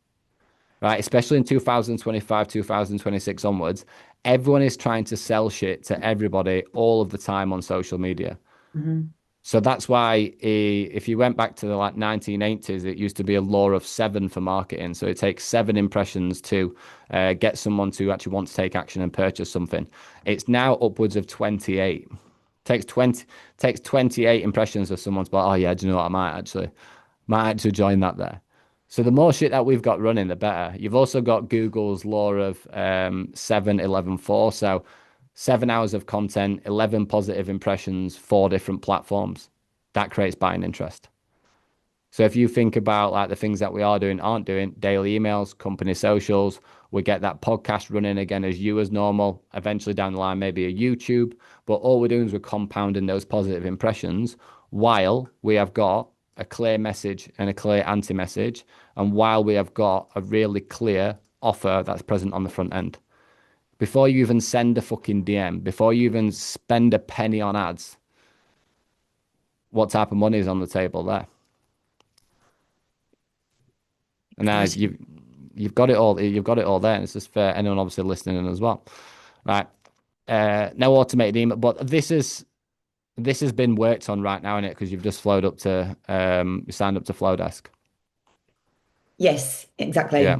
Right? Especially in 2025, 2026 onwards, everyone is trying to sell shit to everybody all of the time on social media.
Hmm.
So that's why if you went back to the like 1980s, it used to be a law of seven for marketing. So it takes seven impressions to get someone to actually want to take action and purchase something. It's now upwards of 28. Takes 20 takes 28 impressions of someone to be like, oh yeah, do you know what? I might actually join that there. So the more shit that we've got running, the better. You've also got Google's law of 7, 11, 4. So 7 hours of content, 11 positive impressions, four different platforms. That creates buying interest. So if you think about like the things that we are doing, aren't doing, daily emails, company socials, we get that podcast running again as you as normal. Eventually down the line, maybe a YouTube. But all we're doing is we're compounding those positive impressions while we have got a clear message and a clear anti-message, and while we have got a really clear offer that's present on the front end. Before you even send a fucking DM, before you even spend a penny on ads, what type of money is on the table there? And now
Exciting.
you've got it all. You've got it all there. And it's just for anyone obviously listening in as well, right? No automated email, but this has been worked on right now in it because you've just flowed up to you signed up to Flowdesk.
Yes,
Yeah.
exactly.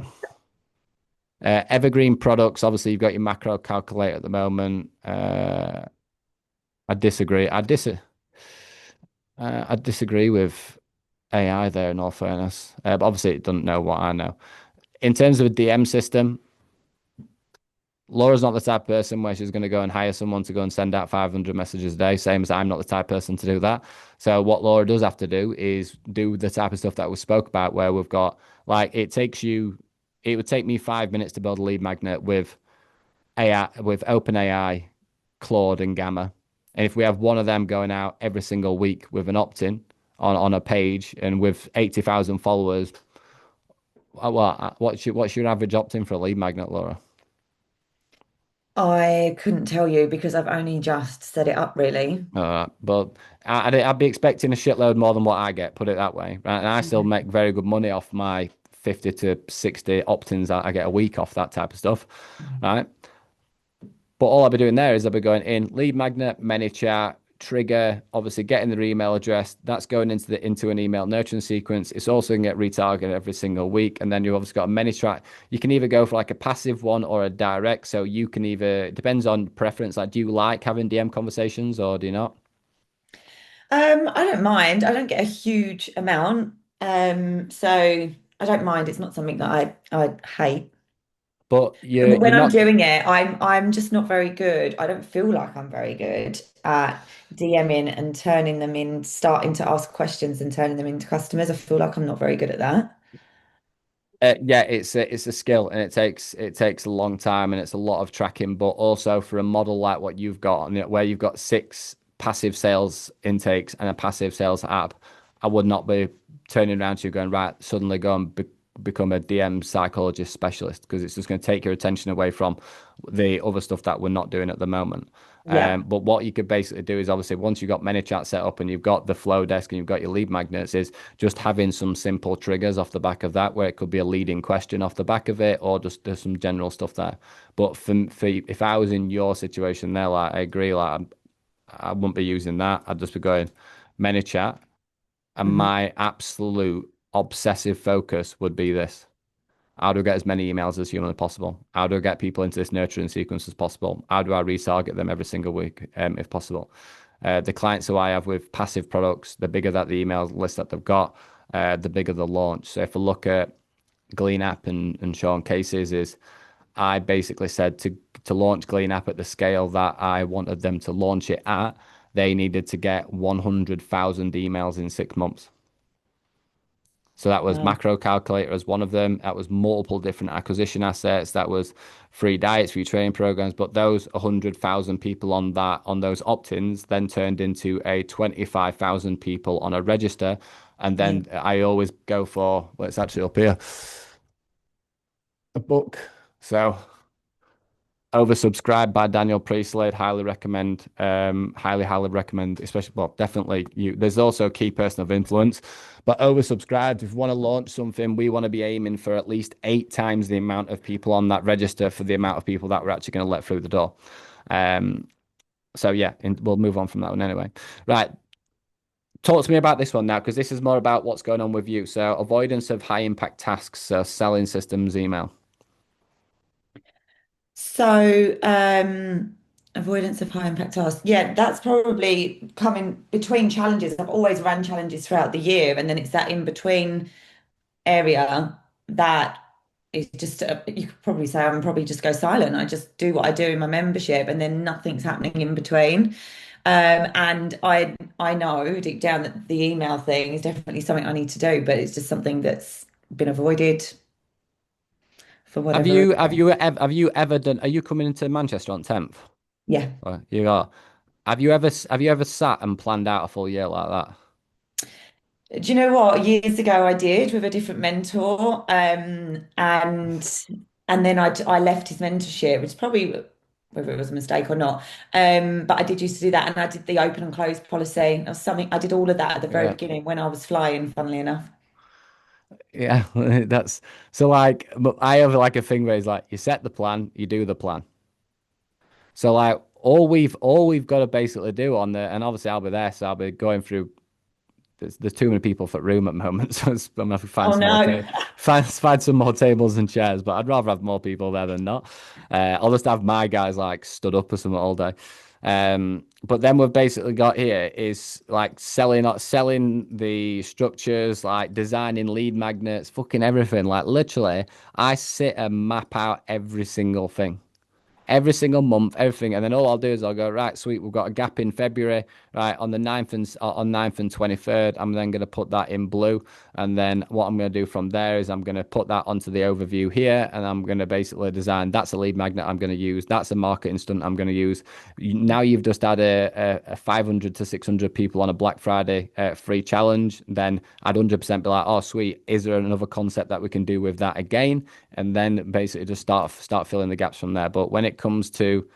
Evergreen products. Obviously, you've got your macro calculator at the moment. I disagree. I disagree with AI there. In all fairness, but obviously it doesn't know what I know. In terms of a DM system, Laura's not the type of person where she's going to go and hire someone to go and send out 500 messages a day, same as I'm not the type of person to do that. So what Laura does have to do is do the type of stuff that we spoke about, where we've got like it would take me 5 minutes to build a lead magnet with AI, with OpenAI, Claude, and Gamma. And if we have one of them going out every single week with an opt-in on a page and with 80,000 followers, what's your average opt-in for a lead magnet, Laura?
I couldn't tell you because I've only just set it up, really.
But I'd be expecting a shitload more than what I get, put it that way. Right? And I still make very good money off my 50 to 60 opt-ins that I get a week off that type of stuff, right? But all I'll be doing there is I'll be going in lead magnet, ManyChat, trigger, obviously getting their email address. That's going into an email nurturing sequence. It's also going to get retargeted every single week. And then you've obviously got a ManyChat. You can either go for like a passive one or a direct. So you can either, it depends on preference. Like, do you like having DM conversations or do you not?
I don't mind. I don't get a huge amount. So I don't mind. It's not something that I hate.
But
But
you're
when I'm
not.
doing it, I'm just not very good. I don't feel like I'm very good at DMing and turning them in, starting to ask questions and turning them into customers. I feel like I'm not very good at that.
Yeah, it's a skill and it takes a long time and it's a lot of tracking. But also for a model like what you've got, and where you've got six passive sales intakes and a passive sales app, I would not be turning around to you going right. Suddenly go and become a DM psychologist specialist because it's just going to take your attention away from the other stuff that we're not doing at the moment.
Yeah.
But what you could basically do is obviously once you've got ManyChat set up and you've got the flow desk and you've got your lead magnets, is just having some simple triggers off the back of that, where it could be a leading question off the back of it, or just there's some general stuff there. But for if I was in your situation there, like I agree, like I wouldn't be using that. I'd just be going ManyChat, and
Mhm.
my absolute obsessive focus would be this. How do I get as many emails as humanly possible? How do I get people into this nurturing sequence as possible? How do I retarget them every single week, if possible? The clients who I have with passive products, the bigger that the email list that they've got, the bigger the launch. So if I look at Glean app and Sean Cases, is I basically said to launch Glean app at the scale that I wanted them to launch it at, they needed to get 100,000 emails in 6 months. So that was
Wow.
macro calculator as one of them. That was multiple different acquisition assets. That was free diets, free training programs. But those 100,000 people on those opt-ins then turned into a 25,000 people on a register. And
Yeah.
then I always go for, well, it's actually up here, a book. So Oversubscribed by Daniel Priestley. Highly recommend. Highly recommend. Especially, well, definitely you. There's also key person of influence, but oversubscribed. If we want to launch something, we want to be aiming for at least 8 times the amount of people on that register for the amount of people that we're actually going to let through the door. Um, so yeah, we'll move on from that one anyway. Right. Talk to me about this one now, because this is more about what's going on with you. So avoidance of high impact tasks, so selling systems email.
So, avoidance of high impact tasks. Yeah, that's probably coming between challenges. I've always run challenges throughout the year, and then it's that in between area that is just, you could probably say I'm probably just go silent. I just do what I do in my membership, and then nothing's happening in between. And I know deep down that the email thing is definitely something I need to do, but it's just something that's been avoided for
Have
whatever
you have
reason.
you ever have you ever done? Are you coming into Manchester on 10th?
Yeah.
You are. Have you ever sat and planned out a full year like that?
Do you know what? Years ago, I did with a different mentor, and then I left his mentorship, which is probably whether it was a mistake or not. But I did used to do that, and I did the open and close policy or something. I did all of that at the very
Yeah,
beginning when I was flying, funnily enough.
yeah. That's so like. But I have like a thing where it's like you set the plan, you do the plan. So like all we've got to basically do on the, and obviously I'll be there, so I'll be going through. There's too many people for room at the moment, so I'm gonna have to find
Oh
some more
no.
find some more tables and chairs. But I'd rather have more people there than not. I'll just have my guys like stood up or something all day. But then we've basically got here is like selling the structures, like designing lead magnets, fucking everything. Like literally, I sit and map out every single thing, every single month, everything. And then all I'll do is I'll go, right, sweet, we've got a gap in February, right, on the 9th on 9th and 23rd. I'm then going to put that in blue. And then what I'm going to do from there is I'm going to put that onto the overview here, and I'm going to basically design that's a lead magnet I'm going to use. That's a marketing stunt I'm going to use. Now you've just had a 500 to 600 people on a Black Friday free challenge. Then I'd 100% be like, oh, sweet. Is there another concept that we can do with that again? And then basically just start filling the gaps from there. But when it comes to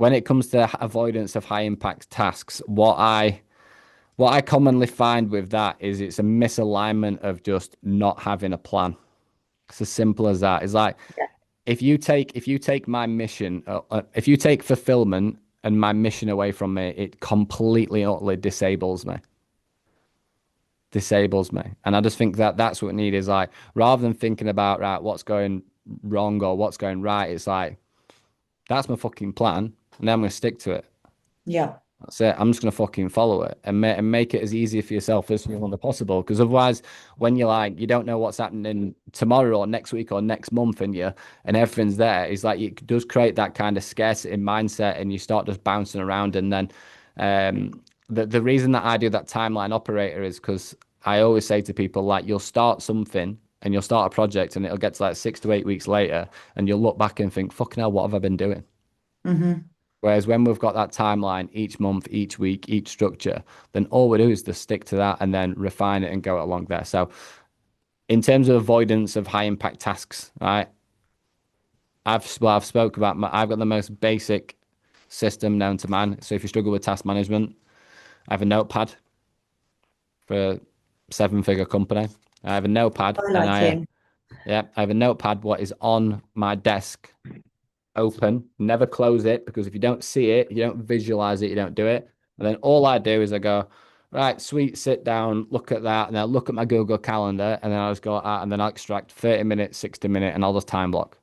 avoidance of high impact tasks, what I commonly find with that is it's a misalignment of just not having a plan. It's as simple as that. It's like if you take my mission, if you take fulfillment and my mission away from me, it completely utterly disables me. And I just think that that's what we need is like rather than thinking about right what's going wrong or what's going right, it's like that's my fucking plan, and then I'm gonna stick to it.
Yeah.
That's it. I'm just gonna fucking follow it and make it as easy for yourself as humanly possible. Because otherwise, when you're like you don't know what's happening tomorrow or next week or next month, and everything's there, it's like it does create that kind of scarcity mindset, and you start just bouncing around. And then the reason that I do that timeline operator is because I always say to people like you'll start something. And you'll start a project, and it'll get to like 6 to 8 weeks later, and you'll look back and think, "Fucking hell, what have I been doing?"
Hmm.
Whereas when we've got that timeline each month, each week, each structure, then all we do is just stick to that and then refine it and go along there. So, in terms of avoidance of high impact tasks, right? I've spoke about I've got the most basic system known to man. So if you struggle with task management, I have a notepad for a seven-figure company. I have a notepad,
I
and
like him.
I have a notepad what is on my desk open, never close it because if you don't see it, you don't visualize it, you don't do it. And then all I do is I go, right, sweet, sit down, look at that, and I'll look at my Google Calendar, and then I'll just go out and then I'll extract 30 minutes, 60 minute, and I'll just time block.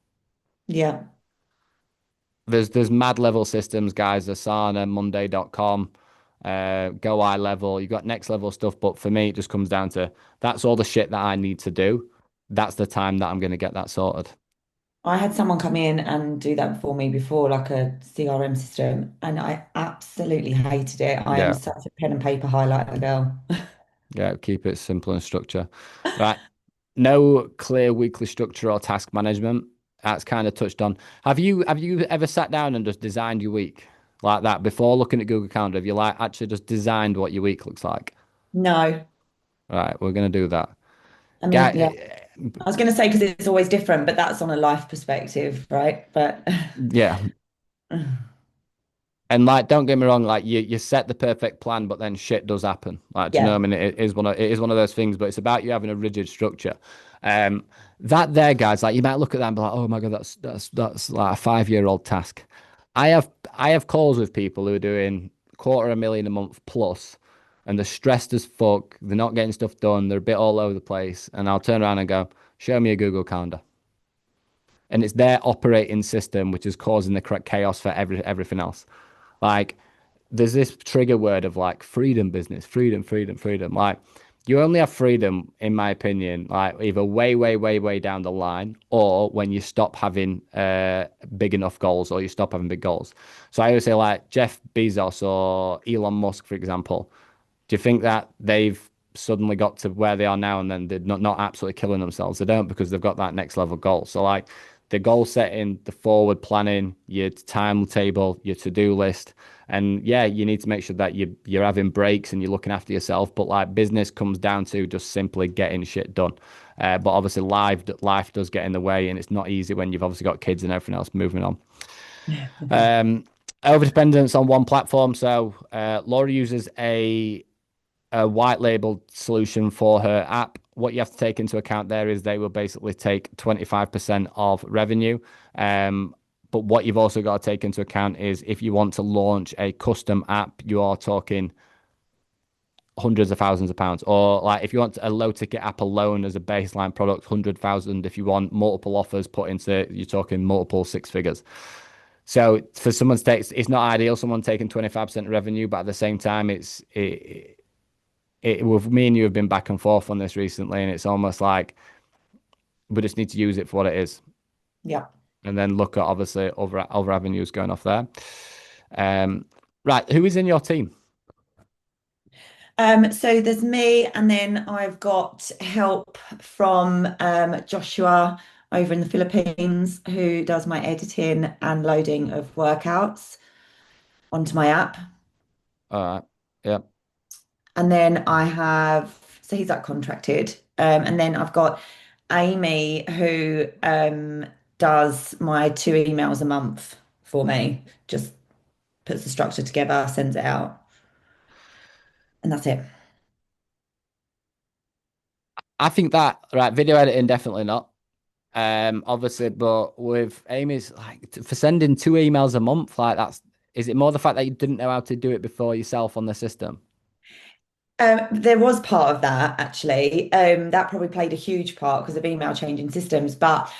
Yeah.
There's mad level systems, guys, Asana, Monday.com, Go Eye Level, you've got next level stuff, but for me it just comes down to that's all the shit that I need to do. That's the time that I'm gonna get that sorted.
I had someone come in and do that for me before, like a CRM system, and I absolutely hated it. I am
Yeah.
such a pen and paper highlighter girl.
Yeah, keep it simple and structure. Right. No clear weekly structure or task management. That's kind of touched on. Have you ever sat down and just designed your week like that before looking at Google Calendar? Have you like actually just designed what your week looks like?
No.
Right, we're gonna do that.
I mean, yeah,
Guy,
I was going to say because it's always different, but that's on a life perspective, right? But
yeah, and like, don't get me wrong, like you set the perfect plan, but then shit does happen. Like, do you know what I
yeah,
mean? It is one of those things, but it's about you having a rigid structure. Um, that there, guys, like you might look at that and be like, oh my God, that's like a 5 year old task. I have calls with people who are doing 250,000 a month plus, and they're stressed as fuck. They're not getting stuff done. They're a bit all over the place. And I'll turn around and go, show me a Google Calendar. And it's their operating system which is causing the chaos for everything else. Like there's this trigger word of like freedom business, freedom, freedom, freedom. Like you only have freedom, in my opinion, like either way down the line or when you stop having big enough goals or you stop having big goals. So I always say like Jeff Bezos or Elon Musk, for example. Do you think that they've suddenly got to where they are now and then they're not absolutely killing themselves? They don't because they've got that next level goal. So like the goal setting, the forward planning, your timetable, your to-do list. And yeah, you need to make sure that you're having breaks and you're looking after yourself. But like business comes down to just simply getting shit done. But obviously life does get in the way and it's not easy when you've obviously got kids and everything else moving on. Um, over dependence on one platform. So Laura uses a white labeled solution for her app. What you have to take into account there is they will basically take 25% of revenue. But what you've also got to take into account is if you want to launch a custom app, you are talking hundreds of thousands of pounds. Or like if you want a low ticket app alone as a baseline product, 100,000. If you want multiple offers put into, you're talking multiple six figures. So for someone to take, it's not ideal. Someone taking 25% revenue, but at the same time, with me and you have been back and forth on this recently, and it's almost like we just need to use it for what it is.
yeah.
and then look at obviously other avenues going off there. Um, right, who is in your team?
So there's me, and then I've got help from Joshua over in the Philippines, who does my editing and loading of workouts onto my app.
All right, yeah.
And then I have, so he's like contracted. And then I've got Amy, who does my 2 emails a month for me, just puts the structure together, sends it out, and that's it.
I think that right, video editing definitely not. Obviously, but with Amy's like for sending 2 emails a month, like that's is it more the fact that you didn't know how to do it before yourself on the system?
There was part of that actually. That probably played a huge part because of email changing systems, but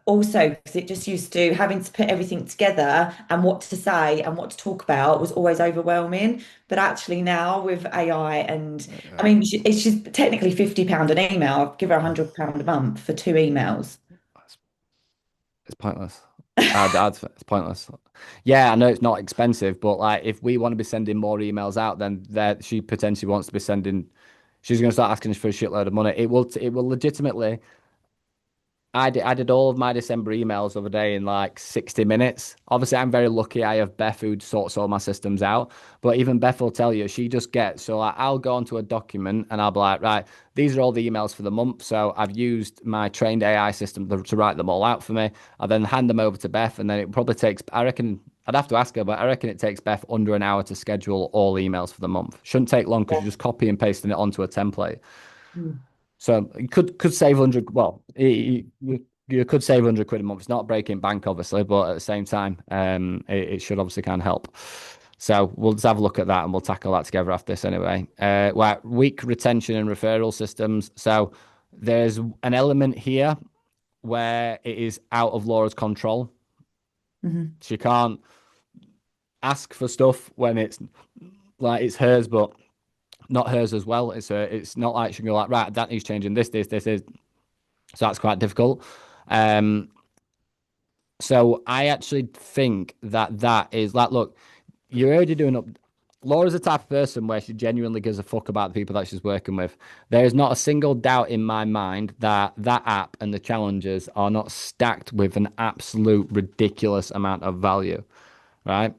also because it just used to having to put everything together and what to say and what to talk about was always overwhelming. But actually now with AI and I mean, it's just technically £50 an email. I'll give her £100 a month for 2 emails.
It's pointless. It's pointless. Yeah, I know it's not expensive, but like if we want to be sending more emails out, then that she potentially wants to be sending. She's going to start asking us for a shitload of money. It will legitimately. I did all of my December emails the other day in like 60 minutes. Obviously, I'm very lucky. I have Beth who sorts all my systems out. But even Beth will tell you, she just gets, so like, I'll go onto a document and I'll be like, right, these are all the emails for the month. So I've used my trained AI system to write them all out for me. I then hand them over to Beth and then it probably takes, I reckon, I'd have to ask her, but I reckon it takes Beth under an hour to schedule all emails for the month. Shouldn't take long because
Yeah.
you just copy and pasting it onto a template.
Mm.
So you could save 100. Well, you could save 100 quid a month. It's not breaking bank, obviously, but at the same time, it should obviously kind of help. So we'll just have a look at that and we'll tackle that together after this anyway. Weak retention and referral systems. So there's an element here where it is out of Laura's control.
Mhm.
She can't ask for stuff when it's like it's hers, but not hers as well. It's not like she can go like, right, that needs changing. This is. So that's quite difficult. Um, so I actually think that is like, look, you're already doing up. Laura's the type of person where she genuinely gives a fuck about the people that she's working with. There is not a single doubt in my mind that that app and the challenges are not stacked with an absolute ridiculous amount of value, right?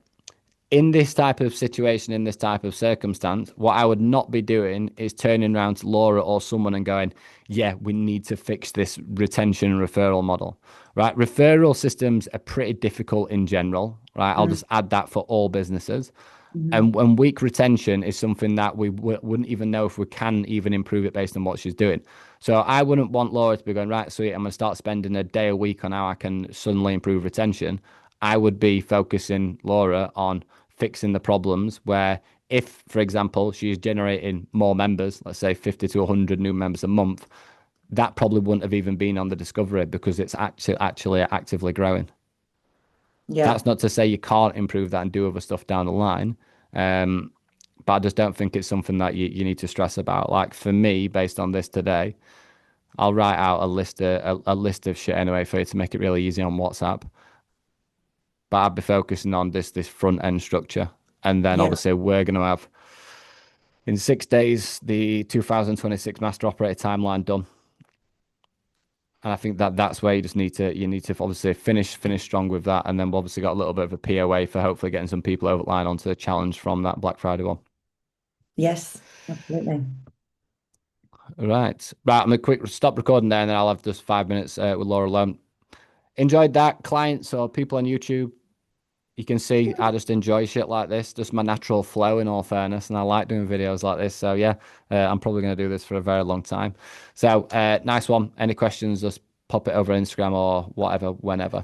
In this type of situation, in this type of circumstance, what I would not be doing is turning around to Laura or someone and going, yeah, we need to fix this retention and referral model, right? Referral systems are pretty difficult in general, right? I'll
Mm.
just add that for all businesses.
Mhm.
And weak retention is something that we wouldn't even know if we can even improve it based on what she's doing. So I wouldn't want Laura to be going, right, sweet, I'm going to start spending a day a week on how I can suddenly improve retention. I would be focusing Laura on fixing the problems where if, for example, she's generating more members, let's say 50 to 100 new members a month, that probably wouldn't have even been on the discovery because it's actually actively growing.
Yeah.
That's not to say you can't improve that and do other stuff down the line. Um, but I just don't think it's something that you need to stress about. Like for me, based on this today, I'll write out a list of shit anyway for you to make it really easy on WhatsApp. But I'd be focusing on this front end structure. And then
Yeah.
obviously we're gonna have in 6 days the 2026 master operator timeline done. And I think that that's where you need to obviously finish strong with that, and then we've obviously got a little bit of a POA for hopefully getting some people over the line onto the challenge from that Black Friday one.
Yes, absolutely.
Right. I'm gonna quick stop recording there, and then I'll have just 5 minutes with Laura alone. Enjoyed that, clients or people on YouTube. You can see I just enjoy shit like this, just my natural flow. In all fairness, and I like doing videos like this. So yeah, I'm probably gonna do this for a very long time. So nice one. Any questions? Just pop it over Instagram or whatever, whenever.